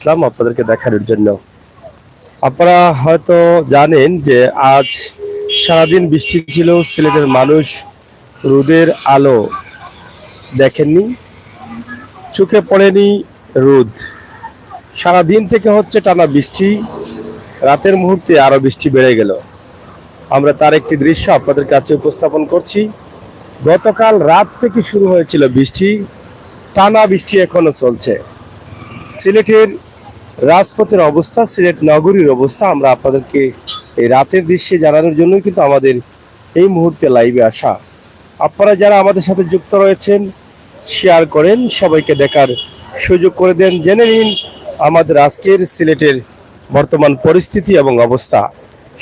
ইসলাম আপনাদেরকে দেখানোর জন্য। আপনারা হয়তো জানেন যে আজ সারাদিন বৃষ্টি ছিল, সিলেটের মানুষ রোদের আলো দেখেননি, চোখে পড়েনি রোদ। সারাদিন থেকে হচ্ছে টানা বৃষ্টি, রাতের মুহূর্তে আরো বৃষ্টি বেড়ে গেল। আমরা তার একটি দৃশ্য আপনাদের কাছে উপস্থাপন করছি। গতকাল রাত থেকে শুরু হয়েছিল বৃষ্টি, টানা বৃষ্টি এখনো চলছে। সিলেটের রাজপথের অবস্থা, সিলেট নগরীর অবস্থা আমরা আপনাদেরকে এই রাতের দৃশ্যে জানানোর জন্যই কিন্তু আমাদের এই মুহূর্তে লাইভে আসা। আপনারা যারা আমাদের সাথে যুক্ত রয়েছেন শেয়ার করেন, সবাইকে দেখার সুযোগ করে দেন, জেনে নিন আমাদের আজকের সিলেটের বর্তমান পরিস্থিতি এবং অবস্থা।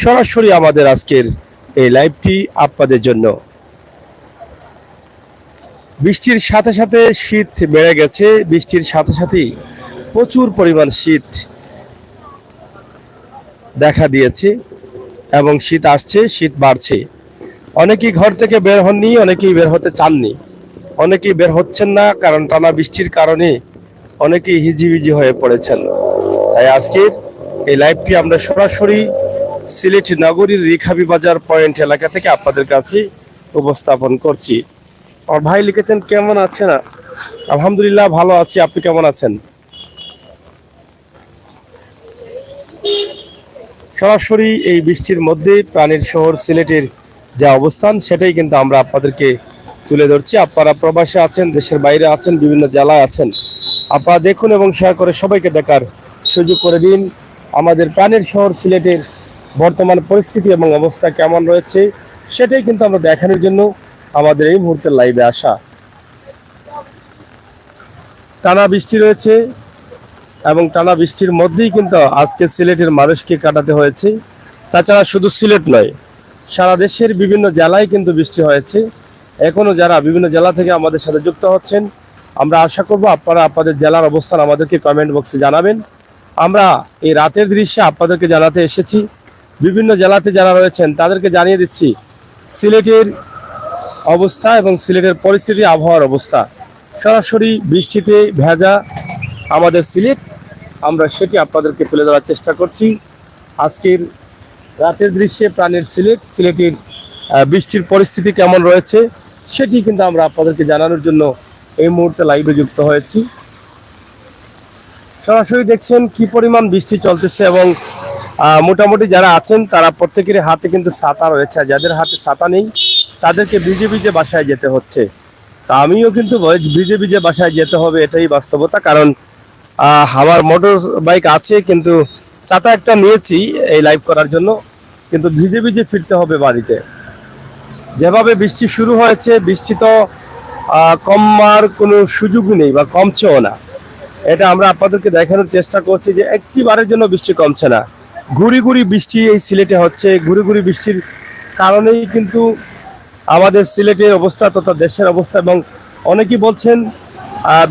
সরাসরি আমাদের আজকের এই লাইভটি আপনাদের জন্য। বৃষ্টির সাথে সাথে শীত বেড়ে গেছে, বৃষ্টির সাথে সাথেই প্রচুর পরিমাণ শীত দেখা দিয়েছে এবং শীত আসছে, শীত বাড়ছে। অনেকেই ঘর থেকে বের হননি, অনেকেই বের হতে চাননি, অনেকেই বের হচ্ছেন না, কারণ টানা বৃষ্টির কারণে অনেকেই হিজিবিজি হয়ে পড়েছেন। তাই আজকে এই লাইভটি আমরা সরাসরি সিলেট নগরীর রিখাবি বাজার পয়েন্ট এলাকা থেকে আপনাদের কাছে উপস্থাপন করছি। আর ভাই লিখেছেন কেমন আছেন? আলহামদুলিল্লাহ ভালো আছি, আপনি কেমন আছেন? সরাসরি এই বৃষ্টির মধ্যে প্রাণের শহর সিলেটের যে অবস্থান সেটাই কিন্তু আমরা আপনাদেরকে তুলে ধরছি। আপনারা প্রবাসে আছেন, দেশের বাইরে আছেন, বিভিন্ন জেলায় আছেন, আপনারা দেখুন এবং শেয়ার করে সবাইকে দেখার সুযোগ করে দিন আমাদের প্রাণের শহর সিলেটের বর্তমান পরিস্থিতি এবং অবস্থা কেমন রয়েছে, সেটাই কিন্তু আমরা দেখানোর জন্য আমাদের এই মুহূর্তে লাইভে আসা। টানা বৃষ্টি রয়েছে এবং টানা বৃষ্টির মধ্যেই কিন্তু আজকে সিলেটের মানুষকে কাটাতে হয়েছে। তাছাড়া শুধু সিলেট নয়, সারা দেশের বিভিন্ন জেলায় কিন্তু বৃষ্টি হয়েছে। এখনো যারা বিভিন্ন জেলা থেকে আমাদের সাথে যুক্ত হচ্ছেন, আমরা আশা করব আপনারা আপনাদের জেলার অবস্থান আমাদেরকে কমেন্ট বক্সে জানাবেন। আমরা এই রাতের দৃশ্যে আপনাদেরকে জানাতে এসেছি। বিভিন্ন জেলাতে যারা রয়েছেন তাদেরকে জানিয়ে দিচ্ছি সিলেটের অবস্থা এবং সিলেটের পরিস্থিতি, আবহাওয়ার অবস্থা। সরাসরি বৃষ্টিতে ভেজা আমাদের সিলেট, আমরা সেটি আপনাদেরকে তুলে ধরার চেষ্টা করছি। আজকের রাতের দৃশ্যে প্রাণের সিলেট, সিলেটের বৃষ্টির পরিস্থিতি কেমন রয়েছে সেটি কিন্তু আমরা আপনাদেরকে জানানোর জন্য এই মুহূর্তে লাইভে যুক্ত হয়েছি। সরাসরি দেখছেন কি পরিমাণ বৃষ্টি চলতেছে এবং মোটামুটি যারা আছেন তারা প্রত্যেকের হাতে কিন্তু ছাতা রয়েছে, আর যাদের হাতে ছাতা নেই তাদেরকে ভিজে ভিজে বাসায় যেতে হচ্ছে। তা আমিও কিন্তু ভিজে ভিজে বাসায় যেতে হবে, এটাই বাস্তবতা। কারণ আমার মোটর বাইক আছে, কিন্তু ছাতা একটা নিয়েছি এই লাইভ করার জন্য, কিন্তু ভিজে ভিজে ফিরতে হবে বাড়িতে। যেভাবে বৃষ্টি শুরু হয়েছে, বৃষ্টি তো কমার কোনো সুযোগই নেই বা কমছেও না। এটা আমরা আপনাদেরকে দেখানোর চেষ্টা করছি যে একটিবারের জন্য বৃষ্টি কমছে না। ঘুরি ঘুরি বৃষ্টি এই সিলেটে হচ্ছে। ঘুরি ঘুরি বৃষ্টির কারণেই কিন্তু আমাদের সিলেটের অবস্থা তথা দেশের অবস্থা, এবং অনেকেই বলছেন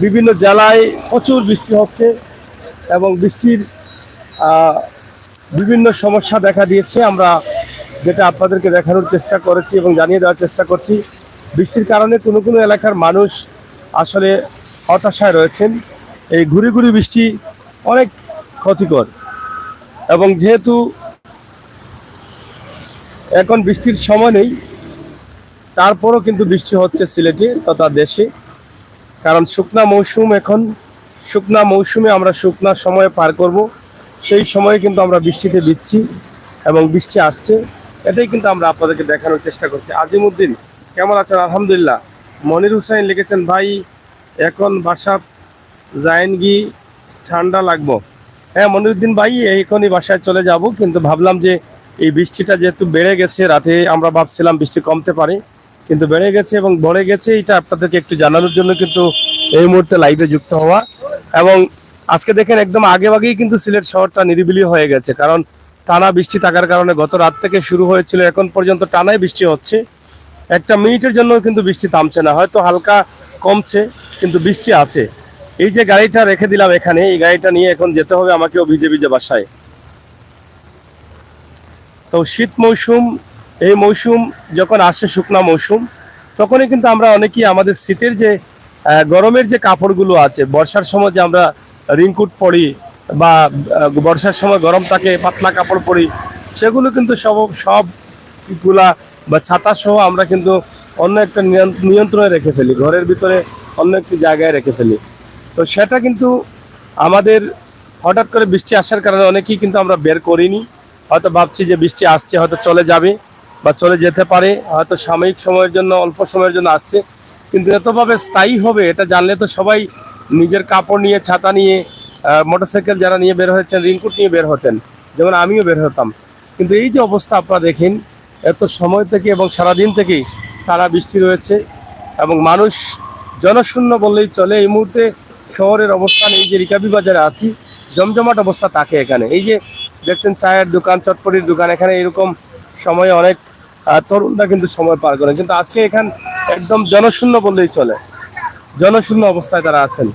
বিভিন্ন জেলায় প্রচুর বৃষ্টি হচ্ছে এবং বৃষ্টির বিভিন্ন সমস্যা দেখা দিয়েছে। আমরা যেটা আপনাদেরকে দেখানোর চেষ্টা করেছি এবং জানিয়ে দেওয়ার চেষ্টা করছি, বৃষ্টির কারণে কোনো কোনো এলাকার মানুষ আসলে হতাশায় রয়েছেন। এই ঘুরি ঘুরি বৃষ্টি অনেক ক্ষতিকর, এবং যেহেতু এখন বৃষ্টির সময় নেই, তারপরও কিন্তু বৃষ্টি হচ্ছে সিলেটে তথা দেশে। কারণ শুকনা মৌসুম, এখন শুকনা মৌসুমে আমরা শুকনা সময় পার করব, সেই সময়ে কিন্তু আমরা বৃষ্টিতে দিচ্ছি এবং বৃষ্টি আসছে। এটাই কিন্তু আমরা আপনাদেরকে দেখানোর চেষ্টা করছি। আজিমউদ্দিন কেমন আছেন? আলহামদুলিল্লাহ। মনির হুসাইন লিখেছেন ভাই এখন বাসা যায়নি, ঠান্ডা লাগবো। হ্যাঁ মনিরুদ্দিন ভাই, এখনই বাসায় চলে যাব, কিন্তু ভাবলাম যে এই বৃষ্টিটা যেহেতু বেড়ে গেছে, রাতে আমরা ভাবছিলাম বৃষ্টি কমতে পারে, কিন্তু বেড়ে গেছে এবং বড়ে গেছে, এটা আপনাদেরকে একটু জানানোর জন্য কিন্তু এই মুহূর্তে লাইভে যুক্ত হওয়া। এবং আজকে দেখেন একদম আগেই কিন্তু সিলেট শহরটা নিরিবিলি হয়ে গেছে, কারণ টানা বৃষ্টি থাকার কারণে গত রাত থেকে শুরু হয়েছিল, এখন পর্যন্ত টানাই বৃষ্টি হচ্ছে। একটা মিনিটের জন্য কিন্তু বৃষ্টি থামছে না, হয়তো হালকা কমছে কিন্তু বৃষ্টি আছে। এই যে গাড়িটা রেখে দিলাম এখানে, এই গাড়িটা নিয়ে এখন যেতে হবে আমাকেও ভিজে ভিজে বাসায়। তো শীত মৌসুম, এই মৌসুম যখন আসে শুকনা মৌসুম, তখনই কিন্তু আমরা অনেকেই আমাদের শীতের যে গরমের যে কাপড়গুলো আছে, বর্ষার সময় যে আমরা রিংকুট পরি, বা বর্ষার সময় গরম থাকে পাতলা কাপড় পরি, সেগুলো কিন্তু সবগুলা বা ছাতা সহ আমরা কিন্তু অন্য একটা নিয়ন্ত্রণে রেখে ফেলি, ঘরের ভিতরে অন্য একটি জায়গায় রেখে ফেলি। তো সেটা কিন্তু আমাদের হঠাৎ করে বৃষ্টি আসার কারণে অনেকেই কিন্তু আমরা বের করিনি, হয়তো ভাবছি যে বৃষ্টি আসছে হয়তো চলে যাবে বা চলে যেতে পারে, হয়তো সাময়িক সময়ের জন্য অল্প সময়ের জন্য আসছে, কিন্তু এতভাবে স্থায়ী হবে এটা জানলে তো সবাই নিজের কাপড় নিয়ে ছাতা নিয়ে মোটরসাইকেল যারা নিয়ে বের হয়েছেন রেইনকোট নিয়ে বের হতেন, যেমন আমিও বের হতাম। কিন্তু এই যে অবস্থা আপনারা দেখেন, এত সময় থেকে এবং সারাদিন থেকেই টানা বৃষ্টি রয়েছে এবং মানুষ জনশূন্য বললেই চলে। এই মুহূর্তে শহরের অবস্থান, এই যে রিকাবি বাজারে আছি, জমজমাট অবস্থা থাকে এখানে। এই যে দেখছেন চায়ের দোকান, চটপটির দোকান, এখানে এরকম সময়ে অনেক তরুণরা কিন্তু সময় পার করেন, কিন্তু আজকে এখান একদম জনশূন্য বললেই চলে, জনশূন্য অবস্থায় তারা আছেন।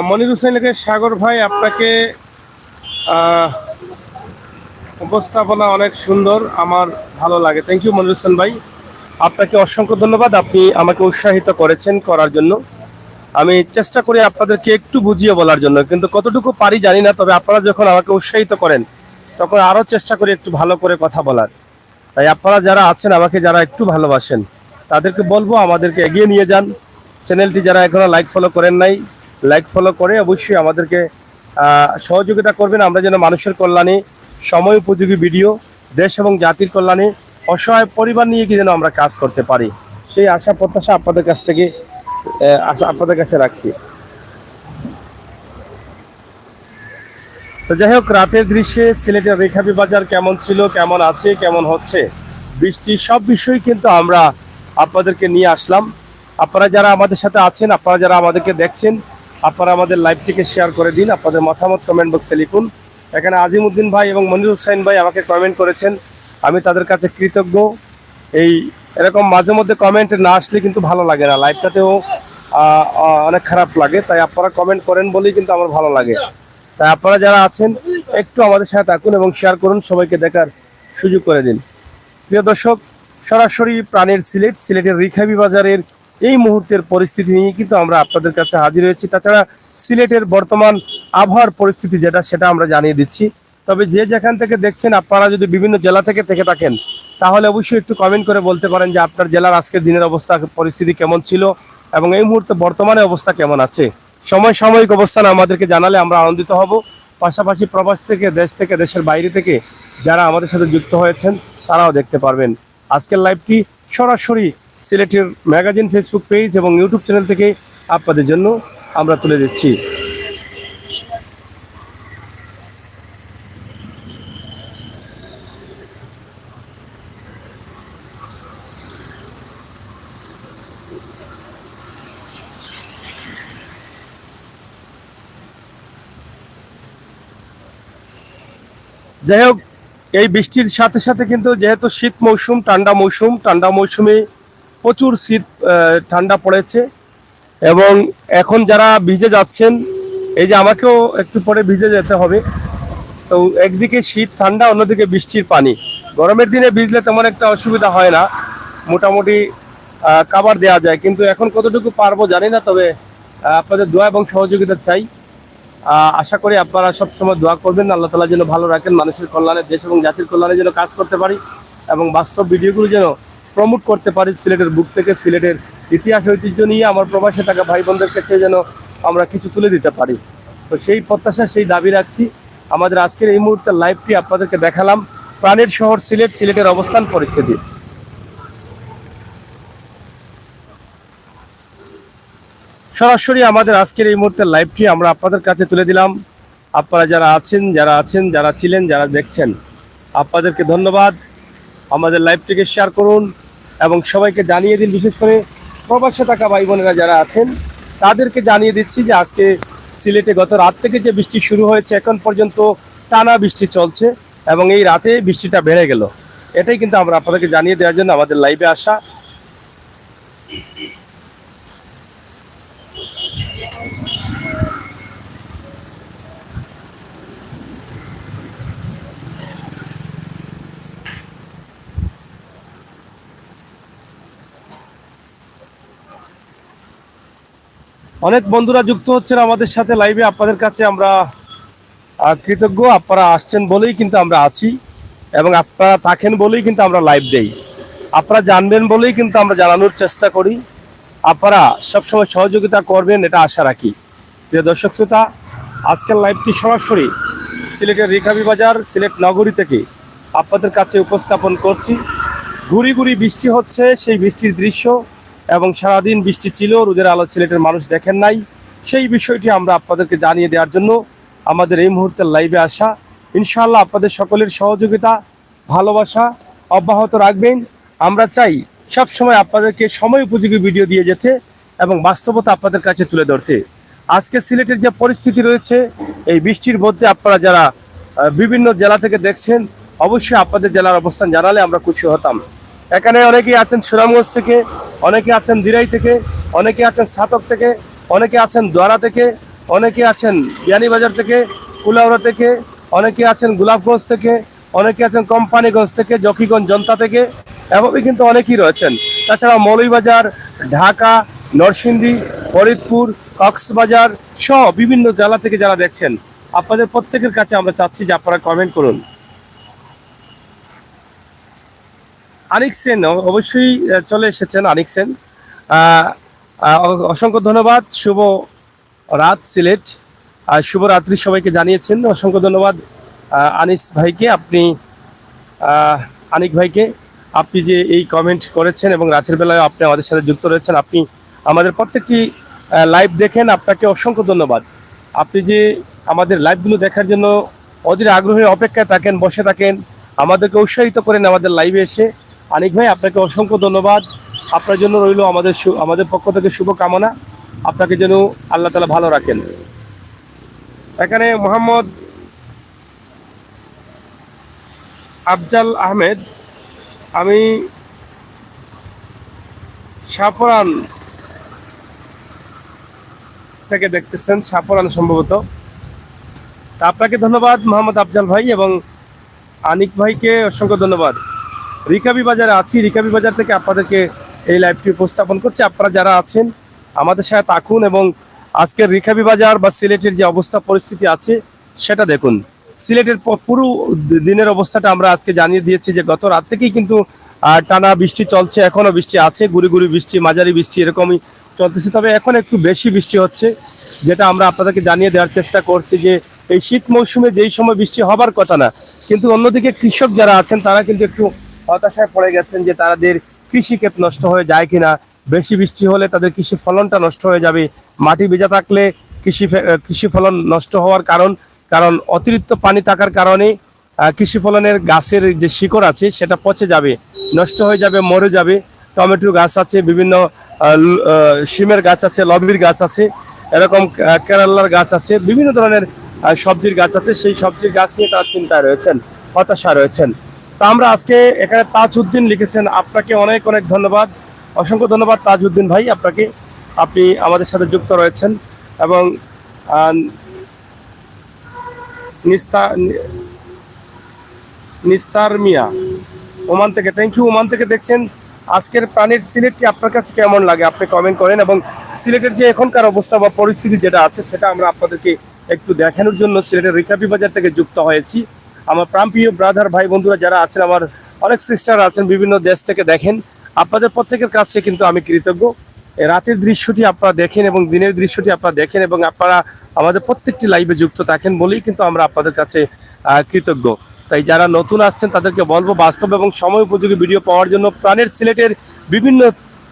মনির হোসেন লেখে, সাগর ভাই আপনাকে উপস্থাপনা অনেক সুন্দর, আমার ভালো লাগে। থ্যাংক ইউ মনির হোসেন ভাই, আপনাকে অসংখ্য ধন্যবাদ, আপনি আমাকে উৎসাহিত করেছেন করার জন্য। আমি চেষ্টা করি আপনাদেরকে একটু বুঝিয়ে বলার জন্য, কিন্তু কতটুকু পারি জানি না, তবে আপনারা যখন আমাকে উৎসাহিত করেন তখন আরও চেষ্টা করি একটু ভালো করে কথা বলার। তাই আপনারা যারা আছেন, আমাকে যারা একটু ভালোবাসেন, তাদেরকে বলবো আমাদেরকে এগিয়ে নিয়ে যান। চ্যানেলটি যারা এখনো লাইক ফলো করেন নাই, লাইক ফলো করে অবশ্যই আমাদেরকে সহযোগিতা করবেন, আমরা যেন মানুষের কল্যাণে সময় উপযোগী ভিডিও, দেশ এবং জাতির কল্যাণে অসহায় পরিবার নিয়ে কি যেন আমরা কাজ করতে পারি, সেই আশা প্রত্যাশা আপনাদের কাছ থেকে আপনাদের কাছে রাখছি। তো যাই হোক, রাতের দৃশ্যে সিলেটের রেখাবি বাজার কেমন ছিল, কেমন আছে, কেমন হচ্ছে, বৃষ্টি, সব বিষয় কিন্তু আমরা আপনাদেরকে নিয়ে আসলাম। আপনারা যারা আমাদের সাথে আছেন, আপনারা যারা আমাদেরকে দেখছেন, আপনারা আমাদের লাইভটিকে শেয়ার করে দিন, আপনাদের মতামত কমেন্ট বক্সে লিখুন। এখানে আজিমউদ্দিন ভাই এবং মনির হোসেন ভাই আমাকে কমেন্ট করেছেন, আমি তাদের কাছে কৃতজ্ঞ। এই এরকম মাঝে মধ্যে কমেন্ট না আসলে কিন্তু ভালো লাগে না, লাইভটাতেও অনেক খারাপ লাগে, তাই আপনারা কমেন্ট করেন বলেই কিন্তু আমার ভালো লাগে। তাই আপনারা যারা আছেন একটু আমাদের সাথে থাকুন এবং শেয়ার করুন, সবাইকে দেখার সুযোগ করে দিন। প্রিয় দর্শক, সরাসরি প্রাণের সিলেটের রিখাবি বাজারের এই মুহূর্তের পরিস্থিতি নিয়ে কিন্তু আমরা আপনাদের কাছে হাজির হয়েছি। তাছাড়া সিলেটের বর্তমান আবহাওয়ার পরিস্থিতি যেটা, সেটা আমরা জানিয়ে দিচ্ছি। তবে যে যেখান থেকে দেখছেন, আপনারা যদি বিভিন্ন জেলা থেকে থাকেন, তাহলে অবশ্যই একটু কমেন্ট করে বলতে পারেন যে আপনার জেলার আজকের দিনের অবস্থা, পরিস্থিতি কেমন ছিল এবং এই মুহূর্তে বর্তমানে অবস্থা কেমন আছে। সাময়িক অবস্থান আমাদেরকে জানালে আমরা আনন্দিত হব। পাশাপাশি প্রবাস থেকে, দেশের বাইরে থেকে যারা আমাদের সাথে যুক্ত হয়েছেন, তারাও দেখতে পারবেন। আজকের লাইভটি সরাসরি সিলেটের ম্যাগাজিন ফেসবুক পেজ এবং ইউটিউব চ্যানেল থেকে আপনাদের জন্য আমরা তুলে দিচ্ছি। যাই হোক, এই বৃষ্টির সাথে সাথে কিন্তু যেহেতু শীত মৌসুম, ঠান্ডা মৌসুমে প্রচুর শীত, ঠান্ডা পড়েছে এবং এখন যারা ভিজে যাচ্ছেন, এই যে আমাকেও একটু পরে ভিজে যেতে হবে। তো একদিকে শীত ঠান্ডা, অন্যদিকে বৃষ্টির পানি। গরমের দিনে ভিজলে তেমন একটা অসুবিধা হয় না, মোটামুটি কাভার দেওয়া যায়, কিন্তু এখন কতটুকু পারবো জানি না। তবে আপনাদের দোয়া এবং সহযোগিতা চাই। আশা করি আপনারা সবসময় দোয়া করবেন, আল্লাহ তাআলা যেন ভালো রাখেন, মানুষের কল্যাণে, দেশ এবং জাতির কল্যাণে যেন কাজ করতে পারি এবং বাস্তব ভিডিওগুলো যেন প্রমোট করতে পারি। সিলেটের বুক থেকে, সিলেটের ইতিহাস ঐতিহ্য নিয়ে আমার প্রবাসে থাকা ভাই বোনদের কাছে যেন আমরা কিছু তুলে দিতে পারি। তো সেই প্রত্যাশা, সেই দাবি রাখছি। আমাদের আজকের এই মুহূর্তের লাইভটি আপনাদেরকে দেখালাম প্রাণের শহর সিলেটের অবস্থান পরিস্থিতি। সরাসরি আমাদের আজকের এই মুহূর্তের লাইভটি আমরা আপনাদের কাছে তুলে দিলাম। আপনারা যারা ছিলেন, যারা দেখছেন, আপনাদেরকে ধন্যবাদ। আমাদের লাইভটিকে শেয়ার করুন এবং সবাইকে জানিয়ে দিন, বিশেষ করে প্রবাসে থাকা ভাই বোনেরা যারা আছেন, তাদেরকে জানিয়ে দিচ্ছি যে আজকে সিলেটে গত রাত থেকে যে বৃষ্টি শুরু হয়েছে, এখন পর্যন্ত টানা বৃষ্টি চলছে এবং এই রাতে বৃষ্টিটা বেড়ে গেল। এটাই কিন্তু আমরা আপনাদেরকে জানিয়ে দেওয়ার জন্য আমাদের লাইভে আসা। অনেক বন্ধুরা যুক্ত হচ্ছেন আমাদের সাথে লাইভে। আপনাদের কাছে আমরা কৃতজ্ঞ। আপনারা আসছেন বলেই কিন্তু আমরা আছি, এবং আপনারা থাকেন বলেই কিন্তু আমরা লাইভ দেই। আপনারা জানবেন বলেই কিন্তু আমরা জানানোর চেষ্টা করি। আপনারা সবসময় সহযোগিতা করবেন, এটা আশা রাখি। প্রিয় দর্শক শ্রোতা, আজকের লাইভটি সরাসরি সিলেটের রিকাবি বাজার, সিলেট নগরী থেকে আপনাদের কাছে উপস্থাপন করছি। ঘুরি ঘুরি বৃষ্টি হচ্ছে, সেই বৃষ্টির দৃশ্য, এবং সারাদিন বৃষ্টি ছিল, রোদের আলো সিলেটের মানুষ দেখেন নাই, সেই বিষয়টি আমরা আপনাদেরকে জানিয়ে দেওয়ার জন্য আমাদের এই মুহূর্তের লাইভে আসা। ইনশাআল্লাহ আপনাদের সকলের সহযোগিতা, ভালোবাসা অব্যাহত রাখবেন। আমরা চাই সবসময় আপনাদেরকে সময় উপযোগী ভিডিও দিয়ে যেতে এবং বাস্তবতা আপনাদের কাছে তুলে ধরতে। আজকে সিলেটের যে পরিস্থিতি রয়েছে, এই বৃষ্টির মধ্যে আপনারা যারা বিভিন্ন জেলা থেকে দেখছেন, অবশ্যই আপনাদের জেলার অবস্থান জানালে আমরা খুশি হতাম। এখানে অনেকেই আছেন সুনামগঞ্জ থেকে, অনেকে আছেন দিরাই থেকে, অনেকে আছেন সাতক থেকে, অনেকে আছেন দোয়ারা থেকে, অনেকে আছেন বিয়ানীবাজার থেকে, কুলাউড়া থেকে, অনেকে আছেন গোলাপগঞ্জ থেকে, অনেকে আছেন কোম্পানিগঞ্জ থেকে, জকিগঞ্জ জনতা থেকে, এভাবে কিন্তু অনেকেই রয়েছেন। তাছাড়া মৌলভীবাজার, ঢাকা, নরসিংদী, ফরিদপুর, কক্সবাজার সহ বিভিন্ন জেলা থেকে যারা দেখছেন, আপনাদের প্রত্যেকের কাছে আমরা চাচ্ছি যে আপনারা কমেন্ট করুন। আনিক সেন অবশ্যই চলে এসেছেন। আনিক সেন, অসংখ্য ধন্যবাদ। শুভ রাত সিলেট, শুভরাত্রি সবাইকে জানিয়েছেন। অসংখ্য ধন্যবাদ আনিস ভাইকে, আপনি আনিক ভাইকে, আপনি যে এই কমেন্ট করেছেন এবং রাতের বেলায় আপনি আমাদের সাথে যুক্ত রয়েছেন, আপনি আমাদের প্রত্যেকটি লাইভ দেখেন, আপনাকে অসংখ্য ধন্যবাদ। আপনি যে আমাদের লাইভগুলো দেখার জন্য অধীর আগ্রহে অপেক্ষায় থাকেন, বসে থাকেন, আমাদেরকে উৎসাহিত করেন আমাদের লাইভে এসে। আনিক ভাই, আপনাকে অসংখ্য ধন্যবাদ। আপনার জন্য রইল আমাদের পক্ষ থেকে শুভকামনা। আপনাকে যেন আল্লাহ তাআলা ভালো রাখেন। এখানে মোহাম্মদ আফজাল আহমেদ, আমি সাফরান থেকে দেখতেছেন, সাফরান সম্ভবত। তা আপনাকে ধন্যবাদ মোহাম্মদ আফজাল ভাই, এবং আনিক ভাইকে অসংখ্য ধন্যবাদ। রিকাবি বাজারে আছি, রিকাবি বাজার থেকে আপনাদেরকে এই লাইভটি উপস্থাপন করছি। আপনারা যারা আছেন আমাদের সাথে থাকুন এবং আজকের রিকাবি বাজার বা সিলেটের যে অবস্থা পরিস্থিতি আছে সেটা দেখুন। সিলেটের পুরো দিনের অবস্থাটা আমরা আজকে জানিয়ে দিয়েছি যে গত রাত থেকেই কিন্তু টানা বৃষ্টি চলছে, এখনো বৃষ্টি আছে, গুড়ি গুড়ি বৃষ্টি, মাঝারি বৃষ্টি এরকমই চলতেছে। তবে এখন একটু বেশি বৃষ্টি হচ্ছে, যেটা আমরা আপনাদেরকে জানিয়ে দেওয়ার চেষ্টা করছি যে এই শীত মৌসুমে যেই সময় বৃষ্টি হবার কথা না, কিন্তু অন্যদিকে কৃষক যারা আছেন তারা কিন্তু একটু হতাশায় পড়ে গেছেন যে তাদের কৃষিক্ষেত নষ্ট হয়ে যায় কিনা। বেশি বৃষ্টি হলে তাদের কৃষি ফলনটা নষ্ট হয়ে যাবে। মাটি ভেজা থাকলে কৃষি ফলন নষ্ট হওয়ার কারণ অতিরিক্ত পানি থাকার কারণে কৃষি ফলনের গাছের যে শিকড় আছে সেটা পচে যাবে, নষ্ট হয়ে যাবে, মরে যাবে। টমেটো গাছ আছে, বিভিন্ন শিমের গাছ আছে, লবির গাছ আছে, এরকম কেরালার গাছ আছে, বিভিন্ন ধরনের সবজির গাছ আছে। সেই সবজির গাছ নিয়ে তারা চিন্তায় রয়েছেন, হতাশা রয়েছেন। তো আমরা আজকে এখানে তাজউদ্দিন লিখেছেন, আপনাকে অনেক অনেক ধন্যবাদ, অসংখ্য ধন্যবাদ তাজউদ্দিন ভাই আপনাকে, আপনি আমাদের সাথে যুক্ত রয়েছেন। এবং নিস্তার মিয়া ওমান থেকে, থ্যাংক ইউ, ওমান থেকে দেখছেন। আজকের প্রাণের সিলেটটি আপনার কাছে কেমন লাগে আপনি কমেন্ট করেন, এবং সিলেটের যে এখনকার অবস্থা বা পরিস্থিতি যেটা আছে সেটা আমরা আপনাদেরকে একটু দেখানোর জন্য সিলেটের রিকাবি বাজার থেকে যুক্ত হয়েছি। আমার প্রাণপ্রিয় ব্রাদার ভাই বন্ধুরা যারা আছেন, আমার অনেক সিস্টার আছেন বিভিন্ন দেশ থেকে দেখেন, আপনাদের প্রত্যেকের কাছে কিন্তু আমি কৃতজ্ঞ। রাতের দৃশ্যটি আপনারা দেখেন এবং দিনের দৃশ্যটি আপনারা দেখেন, এবং আপনারা আমাদের প্রত্যেকটি লাইভে যুক্ত থাকেন বলেই কিন্তু আমরা আপনাদের কাছে কৃতজ্ঞ। তাই যারা নতুন আসছেন তাদেরকে বলবো, বাস্তব এবং সময় উপযোগী ভিডিও পাওয়ার জন্য, প্রাণের সিলেটের বিভিন্ন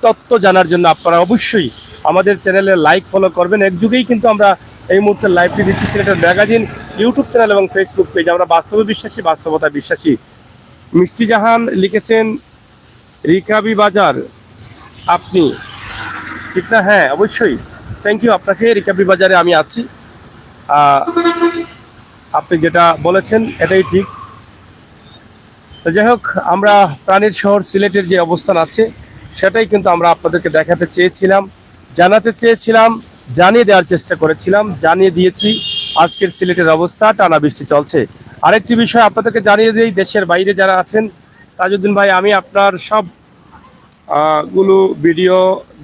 তথ্য জানার জন্য আপনারা অবশ্যই আমাদের চ্যানেলে লাইক ফলো করবেন। একযুগেই কিন্তু আমরা এই মুহূর্তে লাইভটি দিচ্ছি সিলেটের ম্যাগাজিন, ইউটিউব চ্যানেল এবং ফেসবুক পেজ। আমরা বাস্তবে বিশ্বাসী, বাস্তবতা বিশ্বাসী। মিষ্টি জাহান লিখেছেন রিকাবি বাজার, আপনি ঠিক না? হ্যাঁ, অবশ্যই, থ্যাংক ইউ আপনাকে। রিকাবি বাজারে আমি আছি, আপনি যেটা বলেছেন এটাই ঠিক। তো যাই হোক, আমরা প্রাণের শহর সিলেটের যে অবস্থান আছে সেটাই কিন্তু আমরা আপনাদেরকে দেখাতে চেয়েছিলাম, জানাতে চেয়েছিলাম, জানিয়ে দেওয়ার চেষ্টা করেছিলাম, জানিয়ে দিয়েছি। আজকের সিলেটের অবস্থা, টানা বৃষ্টি চলছে। আরেকটি বিষয় আপনাদেরকে জানিয়ে দিই, দেশের বাইরে যারা আছেন, তাজউদ্দিন ভাই, আমি আপনার সব গুলো ভিডিও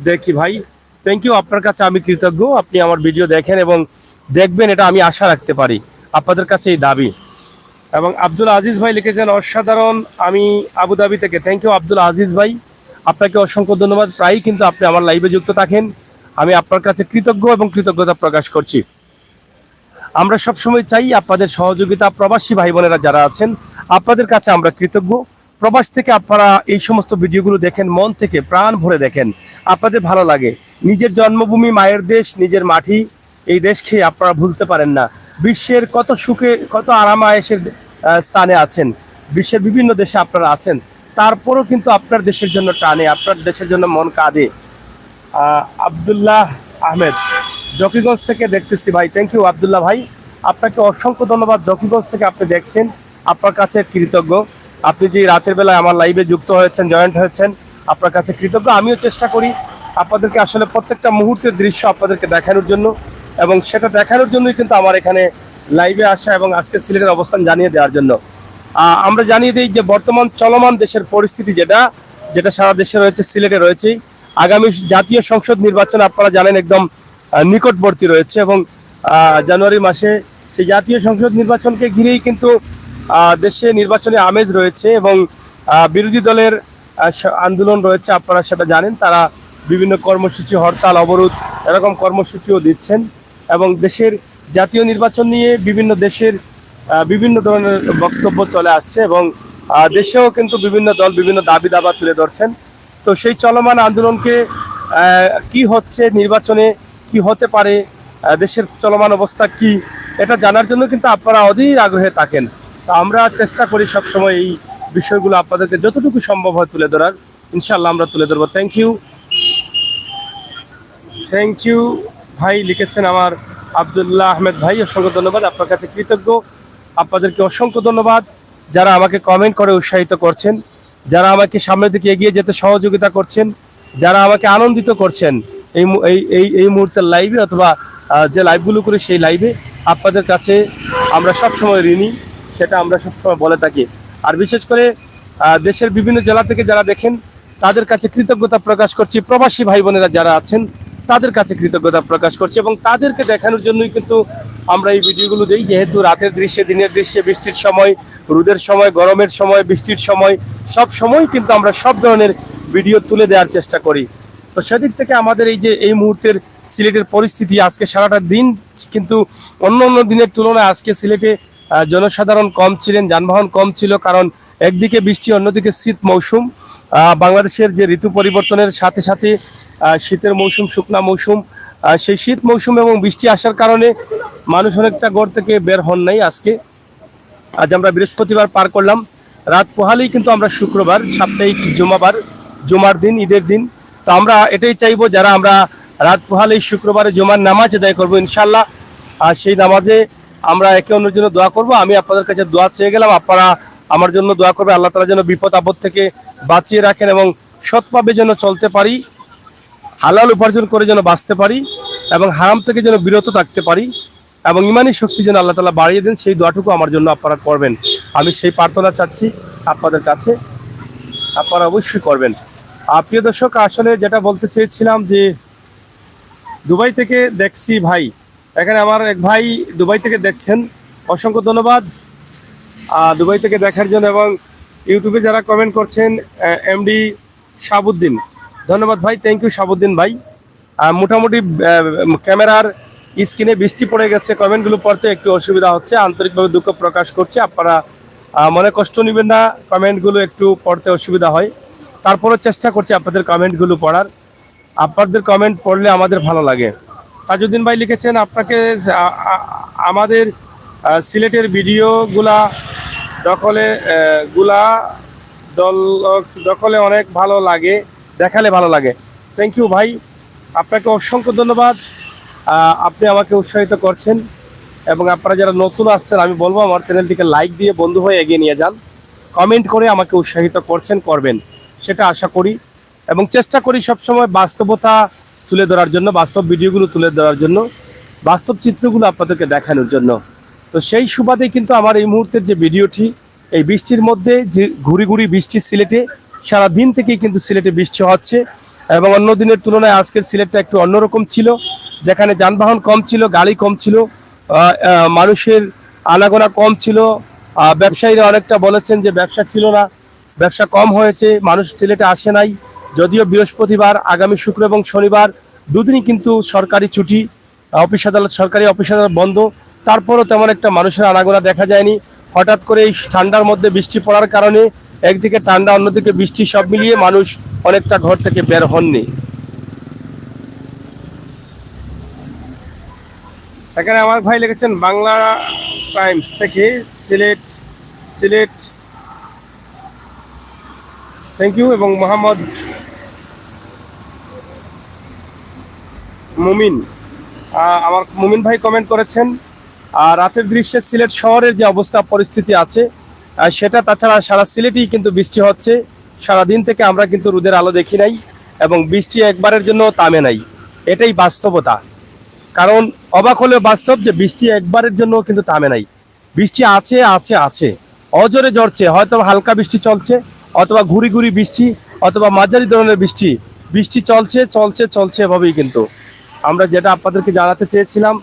দেখি ভাই, থ্যাংক ইউ, আপনার কাছে আমি কৃতজ্ঞ। আপনি আমার ভিডিও দেখেন এবং দেখবেন, এটা আমি আশা রাখতে পারি। আপনাদের কাছে এই দাবি। এবং আব্দুল আজিজ ভাই লিখেছেন অসাধারণ, আমি আবুধাবি থেকে। থ্যাংক ইউ আব্দুল আজিজ ভাই, আপনাকে অসংখ্য ধন্যবাদ। প্রায়ই কিন্তু আপনি আমার লাইভে যুক্ত থাকেন, আমি আপনার কাছে কৃতজ্ঞ এবং কৃতজ্ঞতা প্রকাশ করছি। আমরা সবসময় চাই আপনাদের সহযোগিতা। প্রবাসী ভাই বোনেরা যারা আছেন, আপনাদের কাছে আমরা কৃতজ্ঞ। প্রবাস থেকে আপনারা এই সমস্ত ভিডিওগুলো দেখেন, মন থেকে প্রাণ ভরে দেখেন, আপনাদের ভালো লাগে। নিজের জন্মভূমি, মায়ের দেশ, নিজের মাটি, এই দেশকে আপনারা ভুলতে পারেন না। বিশ্বের কত সুখে, কত আরাম আয়েশের স্থানে আছেন, বিশ্বের বিভিন্ন দেশে আপনারা আছেন, তারপরও কিন্তু আপনার দেশের জন্য টানে, আপনার দেশের জন্য মন কাঁদে। আব্দুল্লাহ আহমেদ, জকিগঞ্জ থেকে দেখতেছি ভাই। থ্যাংক ইউ আব্দুল্লাহ ভাই, আপনাকে অসংখ্য ধন্যবাদ। জকিগঞ্জ থেকে আপনি দেখছেন, আপনার কাছে কৃতজ্ঞ। আপনি যে রাতের বেলায় আমার লাইভে যুক্ত হয়েছেন, জয়েন্ট হয়েছেন, আপনার কাছে কৃতজ্ঞ। আমিও চেষ্টা করি আপনাদেরকে আসলে প্রত্যেকটা মুহূর্তের দৃশ্য আপনাদেরকে দেখানোর জন্য, এবং সেটা দেখানোর জন্যই কিন্তু আমার এখানে লাইভে আসা এবং আজকে সিলেটের অবস্থান জানিয়ে দেওয়ার জন্য। আমরা জানিয়ে দিই যে বর্তমান চলমান দেশের পরিস্থিতি যেটা সারা দেশে রয়েছে, সিলেটে রয়েছে। আগামী জাতীয় সংসদ নির্বাচন আপনারা জানেন একদম নিকটবর্তী রয়েছে, এবং জানুয়ারি মাসে সেই জাতীয় সংসদ নির্বাচনকে ঘিরেই কিন্তু দেশে নির্বাচনী আমেজ রয়েছে, এবং বিরোধী দলের আন্দোলন রয়েছে, আপনারা সেটা জানেন। তারা বিভিন্ন কর্মসূচি, হরতাল, অবরোধ এরকম কর্মসূচিও দিচ্ছেন, এবং দেশের জাতীয় নির্বাচন নিয়ে বিভিন্ন দেশের বিভিন্ন ধরনের বক্তব্য চলে আসছে, এবং দেশেও কিন্তু বিভিন্ন দল বিভিন্ন দাবি দাবা তুলে ধরছেন। তো সেই চলমান আন্দোলনকে কি হচ্ছে, নির্বাচনে কি হতে পারে, দেশের চলমান অবস্থা কি, এটা জানার জন্য কিন্তু আপনারা অধীর আগ্রহে থাকেন। তো আমরা চেষ্টা করি সবসময় এই বিষয়গুলো আপনাদেরকে যতটুকু সম্ভব হয় তুলে ধরার। ইনশাল্লাহ আমরা তুলে ধরবো। থ্যাংক ইউ ভাই লিখেছেন আমার আব্দুল্লাহ আহমেদ ভাই, অসংখ্য ধন্যবাদ। আপনার কাছে কৃতজ্ঞ। আপনাদেরকে অসংখ্য ধন্যবাদ যারা আমাকে কমেন্ট করে উৎসাহিত করছেন, যারা আমাকে সামনের দিকে এগিয়ে যেতে সহযোগিতা করছেন, যারা আমাকে আনন্দিত করছেন এই মুহূর্তের লাইভে, অথবা যে লাইভগুলো করি সেই লাইভে। আপনাদের কাছে আমরা সবসময় ঋণী, সেটা আমরা সবসময় বলে থাকি। আর বিশেষ করে দেশের বিভিন্ন জেলা থেকে যারা দেখেন, তাদের কাছে কৃতজ্ঞতা প্রকাশ করছি। প্রবাসী ভাই বোনেরা যারা আছেন, তাদের কাছে কৃতজ্ঞতা প্রকাশ করছি, এবং তাদেরকে দেখানোর জন্যই কিন্তু আমরা এই ভিডিওগুলো দিই। যেহেতু রাতের দৃশ্যে, দিনের দৃশ্যে, বৃষ্টির সময়, রোদের সময়, গরমের সময়, বৃষ্টির সময়, সব সময় কিন্তু আমরা সব ধরনের ভিডিও তুলে দেওয়ার চেষ্টা করি। তো সেদিক থেকে আমাদের এই মুহূর্তের সিলেটের পরিস্থিতি, আজকে সারাটা দিন কিন্তু অন্য দিনের তুলনায় আজকে সিলেটে জনসাধারণ কম ছিলেন, যানবাহন কম ছিল। কারণ একদিকে বৃষ্টি, অন্যদিকে শীত মৌসুম। বাংলাদেশের যে ঋতু পরিবর্তনের সাথে সাথে শীতের মৌসুম, শুকনা মৌসুম, সেই শীত মৌসুম এবং বৃষ্টি আসার কারণে মানুষ অনেকটা ঘর থেকে বের হন নাই। আজ আমরা বৃহস্পতিবার পার করলাম, রাত পোহালেই কিন্তু আমরা শুক্রবার, সাপ্তাহিক জুমার দিন, ঈদের দিন। তো আমরা এটাই চাইবো, যারা আমরা রাত পোহালেই শুক্রবারে জুমার নামাজ আদায় করবো ইনশাল্লাহ। আর সেই নামাজে আমরা একে অন্যের জন্য দোয়া করব। আমি আপনাদের কাছে দোয়া চেয়ে গেলাম, আপনারা আমার জন্য দোয়া করবে। আল্লাহ তাআলা যেন বিপদ আপদ থেকে বাঁচিয়ে রাখেন, এবং সৎভাবে যেন চলতে পারি, হালাল উপার্জন করে যেন বাঁচতে পারি, এবং হারাম থেকে যেন বিরত থাকতে পারি, এবং ইমানি শক্তি যেন আল্লাহ তাআলা বাড়িয়ে দেন, সেই দোয়াটুকু আমার জন্য আপনারা করবেন। আমি সেই প্রার্থনা চাচ্ছি আপনাদের কাছে, আপনারা অবশ্যই করবেন। প্রিয় দর্শক, আসলে যেটা বলতে চেয়েছিলাম যে দুবাই থেকে দেখছি ভাই, এখানে আমার এক ভাই দুবাই থেকে দেখছেন, অসংখ্য ধন্যবাদ দুবাই থেকে দেখার জন্য। এবং ইউটিউবে যারা কমেন্ট করছেন, এমডি শাহাবুদ্দিন, ধন্যবাদ ভাই। থ্যাংক ইউ শাহাবুদ্দিন ভাই। মোটামুটি ক্যামেরার স্ক্রিনে বৃষ্টি পড়ে গেছে, কমেন্টগুলো পড়তে একটু অসুবিধা হচ্ছে, আন্তরিকভাবে দুঃখ প্রকাশ করছি। আপনারা মনে কষ্ট নেবেন না, কমেন্টগুলো একটু পড়তে অসুবিধা হয়, তারপরও চেষ্টা করছি আপনাদের কমেন্টগুলো পড়ার। আপনাদের কমেন্ট পড়লে আমাদের ভালো লাগে। তাজউদ্দিন ভাই লিখেছেন, আপনাকে আমাদের সিলেটের ভিডিওগুলা দখলে অনেক ভালো লাগে, দেখালে ভালো লাগে। থ্যাংক ইউ ভাই, আপনাকে অসংখ্য ধন্যবাদ। আপনি আমাকে উৎসাহিত করছেন, এবং আপনারা যারা নতুন আসছেন, আমি বলবো আমার চ্যানেলটিকে লাইক দিয়ে বন্ধু হয়ে এগিয়ে নিয়ে যান। কমেন্ট করে আমাকে উৎসাহিত করবেন, সেটা আশা করি, এবং চেষ্টা করি সবসময় বাস্তবতা তুলে ধরার জন্য, বাস্তব ভিডিওগুলো তুলে ধরার জন্য, বাস্তব চিত্রগুলো আপনাদেরকে দেখানোর জন্য। তো সেই সুবাদে কিন্তু আমার এই মুহূর্তের যে ভিডিওটি, এই বৃষ্টির মধ্যে যে ঘুরি বৃষ্টি, সিলেটে সারা দিন থেকেই কিন্তু সিলেটে বৃষ্টি হচ্ছে, এবং অন্য দিনের তুলনায় আজকের সিলেটটা একটু অন্যরকম ছিল, যেখানে যানবাহন কম ছিল, গাড়ি কম ছিল, মানুষের আনাগোনা কম ছিল। ব্যবসায়ীরা অনেকটা বলেছেন যে ব্যবসা ছিল না, ব্যবসা কম হয়েছে, মানুষ সিলেটে আসে নাই। যদিও বৃহস্পতিবার, আগামী শুক্র এবং শনিবার দুদিনই কিন্তু সরকারি ছুটি, অফিস আদালত, সরকারি অফিস আদালত বন্ধ, তারপরও তেমন একটা মানুষের আনাগোনা দেখা যায়নি। হঠাৎ করে এই ঠান্ডার মধ্যে বৃষ্টি পড়ার কারণে একদিকে ঠান্ডা, অন্যদিকে বৃষ্টি, সব মিলিয়ে মানুষ অনেকটা ঘর থেকে বের হননি। এখানে আমার ভাই লিখেছেন বাংলা টাইমস থেকে সিলেট, সিলেট, থ্যাংক ইউ। এবং মোহাম্মদ মুমিন, আমার মুমিন ভাই কমেন্ট করেছেন রাতের দৃশ্যে সিলেট শহরের যে অবস্থা পরিস্থিতি আছে সেটা, তাছাড়া সারা সিলেটেই কিন্তু বৃষ্টি হচ্ছে। সারাদিন থেকে আমরা কিন্তু রোদের আলো দেখি নাই এবং বৃষ্টি একবারের জন্য থামে নাই, এটাই বাস্তবতা। কারণ অবাক হলেও বাস্তব যে বৃষ্টি একবারের জন্য কিন্তু থামে নাই। বৃষ্টি আছে আছে আছে, অজরে ঝরছে, হয়তো হালকা বৃষ্টি চলছে, অথবা ঘুরি ঘুরি বৃষ্টি, অথবা মাঝারি ধরনের বৃষ্টি। বৃষ্টি চলছে চলছে চলছে, এভাবেই কিন্তু আমরা যেটা আপনাদেরকে জানাতে চেয়েছিলাম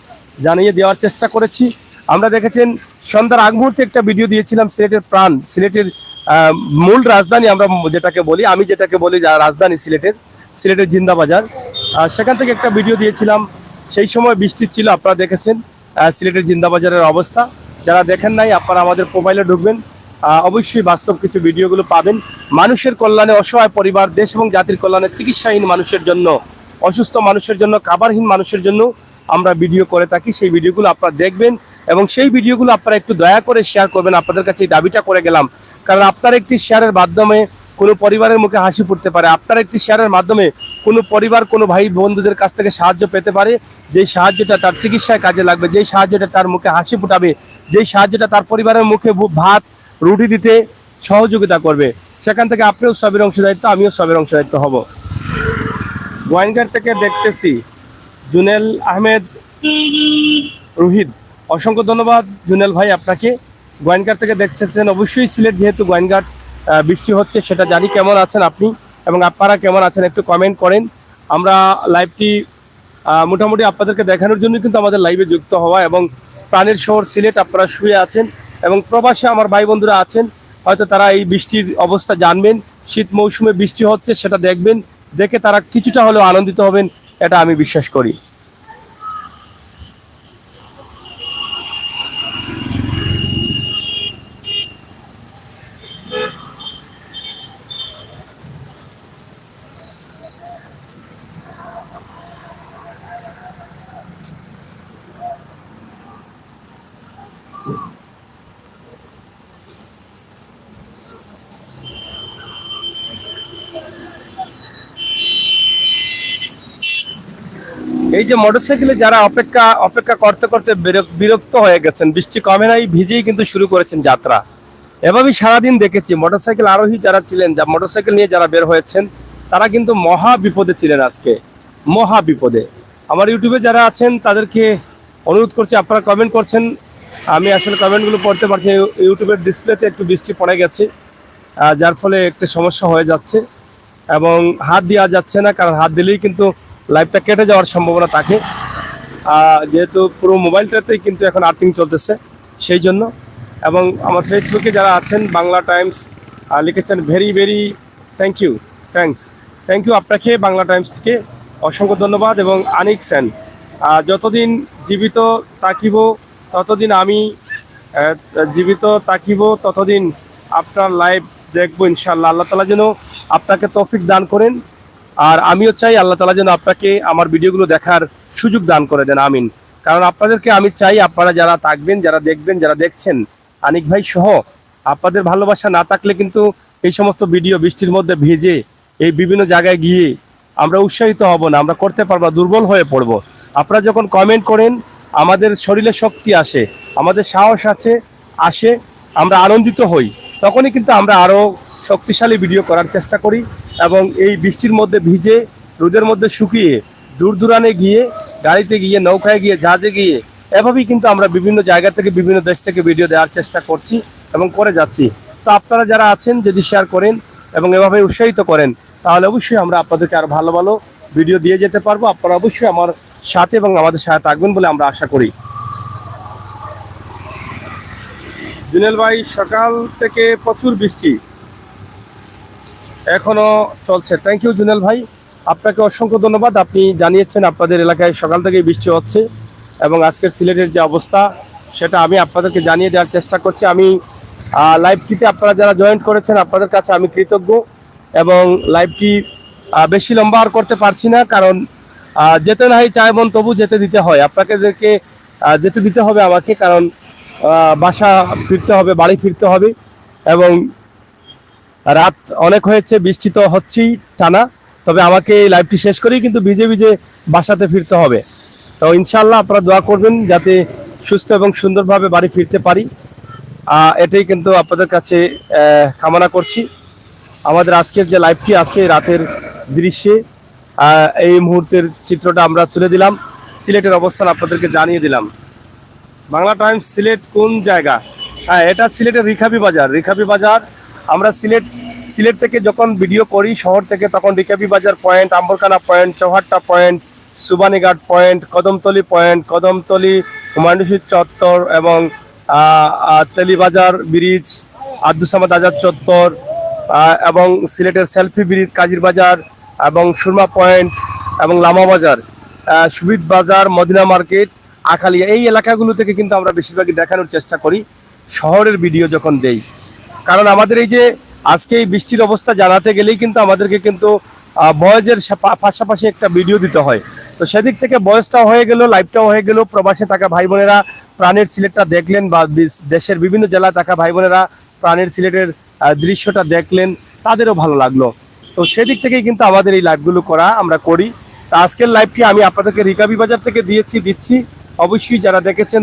জানিয়ে দেওয়ার চেষ্টা করেছি। আমরা দেখেছেন সন্ধ্যার আগ মুহূর্তে একটা ভিডিও দিয়েছিলাম সিলেটের প্রাণ, সিলেটের মূল রাজধানী আমরা যেটাকে বলি, আমি যেটাকে বলি রাজধানী সিলেটের, সিলেটের জিন্দাবাজার। সেখান থেকে একটা ভিডিও দিয়েছিলাম, সেই সময় বৃষ্টি ছিল, আপনারা দেখেছেন সিলেটের জিন্দাবাজারের অবস্থা। যারা দেখেন নাই আপনারা আমাদের মোবাইলে ঢুকবেন, অবশ্যই বাস্তব কিছু ভিডিওগুলো পাবেন। মানুষের কল্যাণে, অসহায় পরিবার, দেশ এবং জাতির কল্যাণে, চিকিৎসাহীন মানুষের জন্য, অসুস্থ মানুষের জন্য, খাবারহীন মানুষের জন্য আমরা ভিডিও করে থাকি। সেই ভিডিওগুলো আপনারা দেখবেন এবং সেই ভিডিওগুলো আপনারা একটু দয়া করে শেয়ার করবেন। আপনাদের কাছে এই দাবিটা করে গেলাম, কারণ আপনার একটি শেয়ারের মাধ্যমে কোনো পরিবারের মুখে হাসি ফুটতে পারে। আপনার একটি শেয়ারের মাধ্যমে কোনো পরিবার, কোনো ভাই বন্ধুদের কাছ থেকে সাহায্য পেতে পারে, যেই সাহায্যটা তার চিকিৎসায় কাজে লাগবে, যেই সাহায্যটা তার মুখে হাসি ফুটাবে, যেই সাহায্যটা তার পরিবারের মুখে ভাত রুটি দিতে সহযোগিতা করবে। সেখান থেকে আপনিও সবের অংশদায়িত্ব, আমিও সবের অংশদায়িত্ব হব। গোয়াইনঘাট থেকে দেখতেছি জুনেল আহমেদ রুহিদ, অসংখ্য ধন্যবাদ জুনেল ভাই আপনাকে। গোয়াইনঘাট থেকে দেখছেন, অবশ্যই সিলেট যেহেতু গোয়াইনঘাট বৃষ্টি হচ্ছে সেটা জানি। কেমন আছেন আপনি এবং আপনারা কেমন আছেন একটু কমেন্ট করেন। আমরা লাইভটি মোটামুটি আপনাদেরকে দেখানোর জন্য কিন্তু আমাদের লাইভে যুক্ত হওয়া, এবং প্রাণের শহর সিলেট, আপনারা শুয়ে আছেন এবং প্রবাসে আমার ভাই বন্ধুরা আছেন, হয়তো তারা এই বৃষ্টির অবস্থা জানবেন, শীত মৌসুমে বৃষ্টি হচ্ছে সেটা দেখবেন, দেখে তারা কিছুটা হলেও আনন্দিত হবেন, এটা আমি বিশ্বাস করি। এই যে মোটরসাইকেলে যারা অপেক্ষা করতে করতে বিরক্ত হয়ে গেছেন, বৃষ্টি কমে নাই, ভিজেই কিন্তু শুরু করেছেন যাত্রা। এভাবেই সারাদিন দেখেছি মোটরসাইকেল আরোহী যারা ছিলেন, মোটরসাইকেল নিয়ে যারা বের হয়েছেন, তারা কিন্তু মহা বিপদে ছিলেন আজকে, মহা বিপদে। আমার ইউটিউবে যারা আছেন তাদেরকে অনুরোধ করছি, আপনারা কমেন্ট করছেন, আমি আসলে কমেন্টগুলো পড়তে পারছি। ইউটিউবের ডিসপ্লেতে একটু বৃষ্টি পড়ে গেছে, যার ফলে একটু সমস্যা হয়ে যাচ্ছে এবং হাত দেওয়া যাচ্ছে না, কারণ হাত দিলেই কিন্তু লাইভটা কেটে যাওয়ার সম্ভাবনা থাকে, যেহেতু পুরো মোবাইলটাতেই কিন্তু এখন আর্থিং চলতেছে সেই জন্য। এবং আমার ফেসবুকে যারা আছেন বাংলা টাইমস লিখেছেন, very very thank you, thank you আপনাকে, বাংলা টাইমসকে অসংখ্য ধন্যবাদ। এবং আনিক সেন, যতদিন জীবিত থাকিব ততদিন আমি জীবিত থাকিব ততদিন আপনার লাইভ দেখবো ইনশাল্লাহ। আল্লাহ তাআলা যেন আপনাকে তৌফিক দান করেন, আর আমিও চাই আল্লাহ তাআলা যেন আপনাকে আমার ভিডিওগুলো দেখার সুযোগ দান করে দেন, আমিন। কারণ আপনাদেরকে আমি চাই, আপনারা যারা থাকবেন, যারা দেখবেন, যারা দেখছেন, আনিক ভাই সহ, আপনাদের ভালোবাসা না থাকলে কিন্তু এই সমস্ত ভিডিও বৃষ্টির মধ্যে ভিজে এই বিভিন্ন জায়গায় গিয়ে আমরা উৎসাহিত হব না, আমরা করতে পারবো না, দুর্বল হয়ে পড়বো। আপনারা যখন কমেন্ট করেন আমাদের শরীরে শক্তি আসে, আমাদের সাহস আসে, আমরা আনন্দিত হই, তখনই কিন্তু আমরা আরও শক্তিশালী ভিডিও করার চেষ্টা করি। এবং এই বৃষ্টির মধ্যে ভিজে, রোদের মধ্যে শুকিয়ে, দূর দূরান্তে গিয়ে, গাড়িতে গিয়ে, নৌকায় গিয়ে, জাহাজে গিয়ে, এভাবেই কিন্তু আমরা বিভিন্ন জায়গা থেকে, বিভিন্ন দেশ থেকে ভিডিও দেওয়ার চেষ্টা করছি এবং করে যাচ্ছি। তো আপনারা যারা আছেন যদি শেয়ার করেন এবং এভাবে উৎসাহিত করেন, তাহলে অবশ্যই আমরা আপনাদেরকে আরো ভালো ভালো ভিডিও দিয়ে যেতে পারবো। আপনারা অবশ্যই আমার সাথে এবং আমাদের সাথে থাকবেন বলে আমরা আশা করি। জুনেল ভাই, সকাল থেকে প্রচুর বৃষ্টি এখনো চলছে। থ্যাংক ইউ জুনেল ভাই, আপনাকে অসংখ্য ধন্যবাদ। আপনি জানিয়েছেন আপনাদের এলাকায় সকাল থেকেই বৃষ্টি হচ্ছে এবং আজকের সিলেটের যে অবস্থা সেটা আমি আপনাদেরকে জানিয়ে দেওয়ার চেষ্টা করছি। আমি লাইভটিতে আপনারা যারা জয়েন করেছেন আপনাদের কাছে আমি কৃতজ্ঞ, এবং লাইভটি বেশি লম্বা আর করতে পারছি না, কারণ যেতে নাই চায় মন তবু যেতে দিতে হয়, আপনাদেরকে যেতে দিতে হবে আমাকে, কারণ বাসা ফিরতে হবে, বাড়ি ফিরতে হবে, এবং রাত অনেক হয়েছে, বৃষ্টি তো হচ্ছেই টানা। তবে আমাকে এই লাইভটি শেষ করেই কিন্তু ভিজে ভিজে বাসাতে ফিরতে হবে। তো ইনশাল্লাহ আপনারা দোয়া করবেন যাতে সুস্থ এবং সুন্দরভাবে বাড়ি ফিরতে পারি, এটাই কিন্তু আপনাদের কাছে কামনা করছি। আমাদের আজকের যে লাইভটি আছে রাতের দৃশ্যে এই মুহূর্তের চিত্রটা আমরা তুলে দিলাম, সিলেটের অবস্থান আপনাদেরকে জানিয়ে দিলাম। বাংলা টাইমস সিলেট কোন জায়গা? হ্যাঁ, এটা সিলেটের রিখাবি বাজার। রিখাবি বাজার আমরা সিলেট থেকে যখন ভিডিও করি শহর থেকে, তখন Rikabi Bazar point, Ambarkhana point, Chowhatta point, Subhanighat point, Kadamtali Humayun চত্বর এবং তেলিবাজার ব্রিজ, আব্দুল সামাদ আজাদ চত্বর এবং সিলেটের সেলফি ব্রিজ, কাজির বাজার এবং সুরমা পয়েন্ট এবং লামা বাজার, সুবিদ বাজার, মদিনা মার্কেট, আখালিয়া, এই এলাকাগুলো থেকে কিন্তু আমরা বেশিরভাগই দেখানোর চেষ্টা করি শহরের ভিডিও যখন দেই। কারণ আমাদের এই যে আজকে এই বৃষ্টির অবস্থা জানাতে গেলেই কিন্তু আমাদেরকে কিন্তু ভয়েজের পাশাপাশি একটা ভিডিও দিতে হয়। তো সেদিক থেকে ভয়েসটাও হয়ে গেল, লাইভটাও হয়ে গেল। প্রবাসে থাকা ভাই বোনেরা প্রাণের সিলেটটা দেখলেন, বা দেশের বিভিন্ন জেলায় থাকা ভাই বোনেরা প্রাণের সিলেটের দৃশ্যটা দেখলেন, তাদেরও ভালো লাগলো। তো সেদিক থেকেই কিন্তু আমাদের এই লাইভগুলো আমরা করি। তা আজকের লাইভটি আমি আপনাদেরকে রিকাবি বাজার থেকে দিচ্ছি। অবশ্যই যারা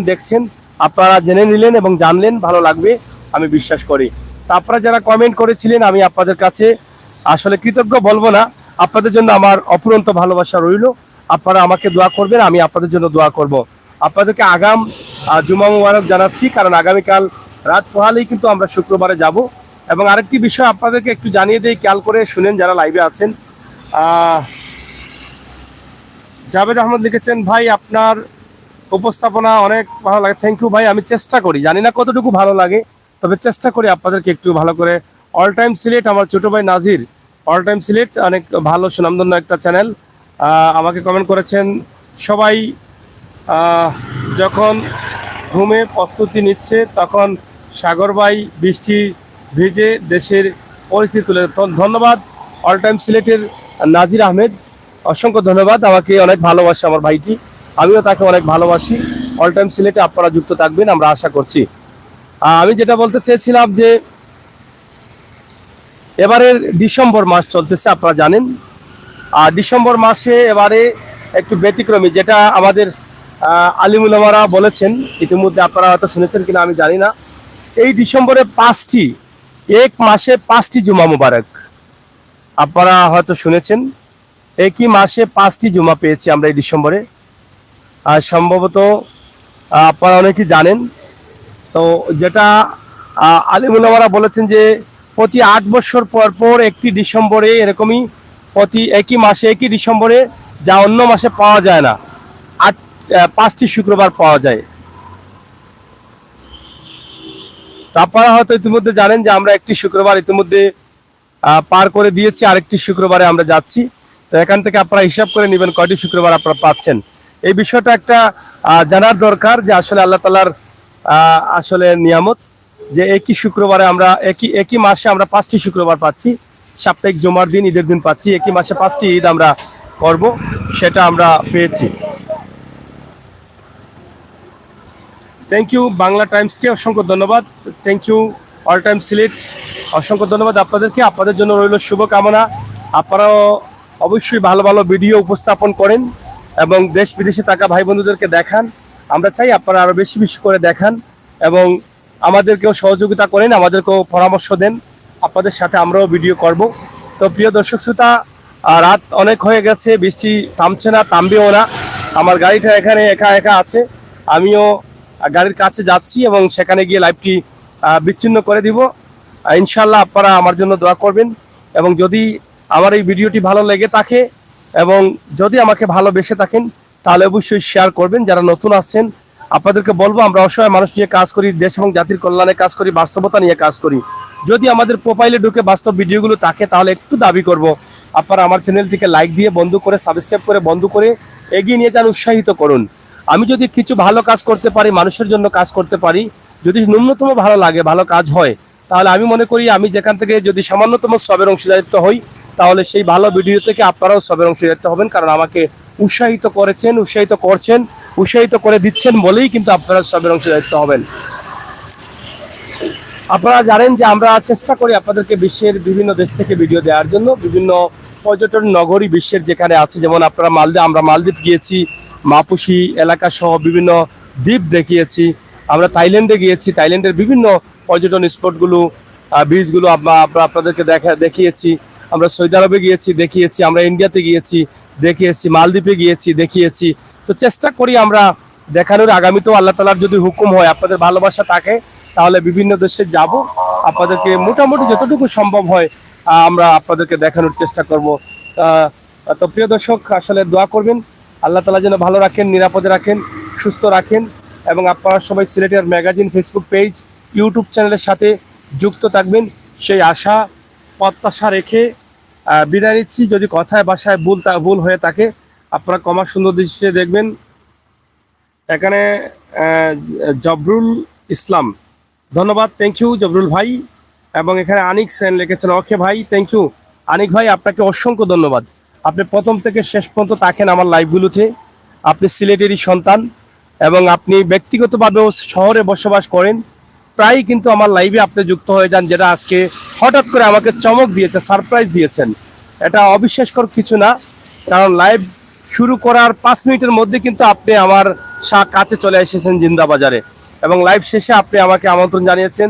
দেখছেন আপনারা জেনে নিলেন এবং জানলেন, ভালো লাগবে আমি বিশ্বাস করি। তা আপনারা যারা কমেন্ট করেছিলেন, আমি আপনাদের কাছে আসলে কৃতজ্ঞ বলবো না, আপনাদের জন্য আমার অপুরন্ত ভালোবাসা রইল। আপনারা আমাকে দোয়া করবেন, আমি আপনাদের জন্য দোয়া করব। আপনাদেরকে আগাম জুমা মুবারক জানাচ্ছি, কারণ আগামীকাল রাত পোহালেই কিন্তু আমরা শুক্রবারে যাব। এবং আরেকটি বিষয় আপনাদেরকে একটু জানিয়ে দিই, খেয়াল করে শুনেন যারা লাইভে আছেন। জাভেদ আহমদ লিখেছেন, ভাই আপনার উপস্থাপনা অনেক ভালো লাগে। থ্যাংক ইউ ভাই, আমি চেষ্টা করি, জানি না কতটুকু ভালো লাগে, তবে চেষ্টা করি আপনাদেরকে একটু ভালো করে। অল টাইম সিলেট, আমার ছোট ভাই নাজির, অল টাইম সিলেট অনেক ভালো সুনামধন্য একটা চ্যানেল, আমাকে কমেন্ট করেছেন, সবাই যখন ঘুমে প্রস্তুতি নিচ্ছে তখন সাগর ভাই বৃষ্টি ভিজে দেশের পরিস্থিতি তুলে। ধন্যবাদ অল টাইম সিলেটের নাজির আহমেদ, অসংখ্য ধন্যবাদ। আমাকে অনেক ভালোবাসে আমার ভাইটি, আমিও তাকে অনেক ভালোবাসি। অল টাইম সিলেটে আপনারা যুক্ত থাকবেন আমরা আশা করছি। আমি যেটা বলতে চেয়েছিলাম যে এবারের ডিসেম্বর মাস চলতেছে, আপনারা জানেন। আর ডিসেম্বর মাসে এবারে একটু ব্যতিক্রমী, যেটা আমাদের আলিম উলামারা বলেছেন, ইতিমধ্যে আপনারা হয়তো শুনেছেন কিনা আমি জানি না। এই ডিসেম্বরে এক মাসে 5টি জুমা মুবারক, আপনারা হয়তো শুনেছেন। একই মাসে 5টি জুমা পেয়েছি আমরা এই ডিসেম্বরে, আর সম্ভবত আপনারা অনেকেই জানেন। তো যেটা আলিম উলামারা বলেছেন যে প্রতি 8 বছর পর পর একটি ডিসেম্বরে, এরকমই প্রতি একই মাসে একই ডিসেম্বরে, যা অন্য মাসে পাওয়া যায় না, 5টি শুক্রবার পাওয়া যায়। আপনারা হয়তো ইতিমধ্যে জানেন যে আমরা একটি শুক্রবার ইতিমধ্যে পার করে দিয়েছি, আরেকটি শুক্রবারে আমরা যাচ্ছি। তো এখান থেকে আপনারা হিসাব করে নেবেন কয়টি শুক্রবার আপনারা পাচ্ছেন। এই বিষয়টা একটা জানার দরকার যে আসলে আল্লাহ তাআলার আসলে নিয়ামত, যে একই শুক্রবারে আমরা একই মাসে আমরা 5টি শুক্রবার পাচ্ছি, সাপ্তাহিক জুমার দিন, ঈদের দিন পাচ্ছি। একই মাসে 5টি ঈদ আমরা করব, সেটা আমরা পেয়েছি। থ্যাংক ইউ বাংলা টাইমসকে অসংখ্য ধন্যবাদ। Thank you all time Sylhet, অসংখ্য ধন্যবাদ আপনাদেরকে। আপনাদের জন্য রইল শুভকামনা। আপনারাও অবশ্যই ভালো ভালো ভিডিও উপস্থাপন করেন এবং দেশ বিদেশে থাকা ভাই বন্ধুদেরকে দেখান। আমরা চাই আপনারা আরও বেশি বেশি করে দেখান এবং আমাদেরকেও সহযোগিতা করেন, আমাদেরকেও পরামর্শ দেন। আপনাদের সাথে আমরাও ভিডিও করব। তো প্রিয় দর্শক শ্রোতা, রাত অনেক হয়ে গেছে, বৃষ্টি থামছে না, থামবেও না। আমার গাড়িটা এখানে একা আছে, আমিও গাড়ির কাছে যাচ্ছি এবং সেখানে গিয়ে লাইভটি বিচ্ছিন্ন করে দিব। ইনশাল্লাহ আপনারা আমার জন্য দোয়া করবেন, এবং যদি আমার এই ভিডিওটি ভালো লেগে থাকে এবং যদি আমাকে ভালোবেসে থাকেন তাহলে অবশ্যই শেয়ার করবেন। যারা নতুন আসছেন আপনাদেরকে বলবো, আমরা অসহায় মানুষ নিয়ে কাজ করি, দেশ এবং জাতির কল্যাণে কাজ করি, বাস্তবতা নিয়ে কাজ করি। যদি আমাদের প্রোফাইলে ঢুকে বাস্তব ভিডিওগুলো থাকে তাহলে একটু দাবি করব আপনারা আমার চ্যানেলটিকে লাইক দিয়ে বন্ধু করে, সাবস্ক্রাইব করে বন্ধু করে এগিয়ে নিয়ে যান, উৎসাহিত করুন। আমি যদি কিছু ভালো কাজ করতে পারি, মানুষের জন্য কাজ করতে পারি, যদি ন্যূনতম ভালো লাগে, ভালো কাজ হয়, তাহলে আমি মনে করি আমি যেখান থেকে যদি সামান্যতম সবের অংশীদারিত্ব হই, তাহলে সেই ভালো ভিডিও থেকে আপনারাও সবের অংশীদারিত্ব হবেন। কারণ আমাকে উৎসাহিত করেছেন, উৎসাহিত করছেন, উৎসাহিত করে দিচ্ছেন বলেই কিন্তু আপনারা সবের অংশীদারিত্ব হবেন। আপনারা জানেন যে আমরা চেষ্টা করি আপনাদেরকে বিশ্বের বিভিন্ন দেশ থেকে ভিডিও দেওয়ার জন্য। বিভিন্ন পর্যটন নগরী বিশ্বের যেখানে আছে, যেমন আপনারা আমরা মালদ্বীপ গিয়েছি, মাপুসি এলাকা সহ বিভিন্ন দ্বীপ দেখিয়েছি। আমরা থাইল্যান্ডে গিয়েছি, থাইল্যান্ডের বিভিন্ন পর্যটন স্পটগুলো, বিচগুলো আপনাদেরকে দেখিয়েছি। আমরা সৌদি আরবে গিয়েছি, দেখিয়েছি। আমরা ইন্ডিয়াতে গিয়েছি, দেখিয়েছি। মালদ্বীপে গিয়েছি, দেখিয়েছি। তো চেষ্টা করি আমরা দেখানোর। আগামীতেও আল্লাহ তাআলার যদি হুকুম হয়, আপনাদের ভালোবাসা থাকে, তাহলে বিভিন্ন দেশে যাব, আপনাদেরকে মোটামুটি যতটুকু সম্ভব হয় আমরা আপনাদেরকে দেখানোর চেষ্টা করব। তো প্রিয় দর্শক, আসলে দোয়া করবেন আল্লাহ তাআলা যেন ভালো রাখেন, নিরাপদে রাখেন, সুস্থ রাখেন এবং আপনারা সবাই সিলেটের ম্যাগাজিন ফেসবুক পেজ, ইউটিউব চ্যানেলের সাথে যুক্ত থাকবেন, সেই আশা প্রত্যাশা রেখে বিদায় নিচ্ছি। যদি কথায় ভাষায় ভুল হয়ে থাকে আপনারা ক্ষমা সুন্দর দৃষ্টিতে দেখবেন। এখানে জবরুল ইসলাম, ধন্যবাদ, থ্যাংক ইউ জবরুল ভাই। এবং এখানে আনিক সেন লিখেছেন, ওকে ভাই, থ্যাংক ইউ আনিক ভাই, আপনাকে অসংখ্য ধন্যবাদ। আপনি প্রথম থেকে শেষ পর্যন্ত থাকেন আমার লাইভগুলোতে। আপনি সিলেটেরই সন্তান এবং আপনি ব্যক্তিগতভাবেও শহরে বসবাস করেন। প্রায়ই কিন্তু আমার লাইভে আপনি যুক্ত হয়ে যান, যেটা আজকে হঠাৎ করে আমাকে চমক দিয়েছে, সারপ্রাইজ দিয়েছেন। এটা অবিশ্বাসকর কিছু না, কারণ লাইভ শুরু করার 5 মিনিটের মধ্যে কিন্তু আপনি আমার কাছে চলে এসেছেন জিন্দাবাজারে এবং লাইভ শেষে আপনি আমাকে আমন্ত্রণ জানিয়েছেন,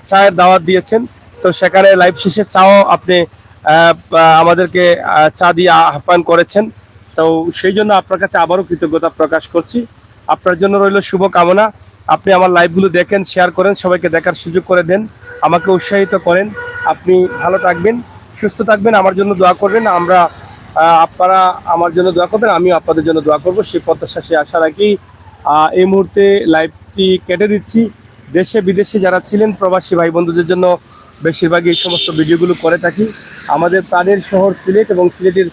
চায়ের দাওয়াত দিয়েছেন। তো সেখানে লাইভ শেষে চাও আপনি আমাদেরকে চা দিয়ে আহ্বান করেছেন। তো সেই জন্য আপনার কাছে আবারও কৃতজ্ঞতা প্রকাশ করছি। আপনার জন্য রইল শুভকামনা। আপনি আমার লাইভগুলো দেখেন, শেয়ার করেন, সবাইকে দেখার সুযোগ করে দেন, আমাকে উৎসাহিত করেন। আপনি ভালো থাকবেন, সুস্থ থাকবেন, আমার জন্য দোয়া করবেন। আপনারা আমার জন্য দোয়া করবেন, আমিও আপনাদের জন্য দোয়া করবো, সেই প্রত্যাশা, সেই আশা রাখি এই মুহূর্তে লাইভটি কেটে দিচ্ছি। দেশে বিদেশে যারা ছিলেন প্রবাসী ভাই বন্ধুদের জন্য বেশিরভাগই এই সমস্ত ভিডিওগুলো করে থাকি। আমাদের প্রাণের শহর সিলেট এবং সিলেটের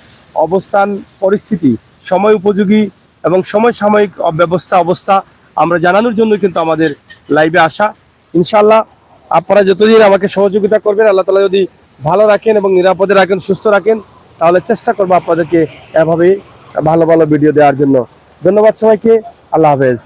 অবস্থান পরিস্থিতি, সময় উপযোগী এবং সময় সাময়িক অবস্থা আমরা জানানোর জন্য কিন্তু আমাদের লাইভে আসা। ইনশাআল্লাহ আপনারা যতদিন আমাকে সহযোগিতা করবেন, আল্লাহ তাআলা যদি ভালো রাখেন এবং নিরাপদে রাখেন, সুস্থ রাখেন, তাহলে চেষ্টা করবো আপনাদেরকে এভাবে ভালো ভালো ভিডিও দেওয়ার জন্য। ধন্যবাদ সবাইকে, আল্লাহ হাফেজ।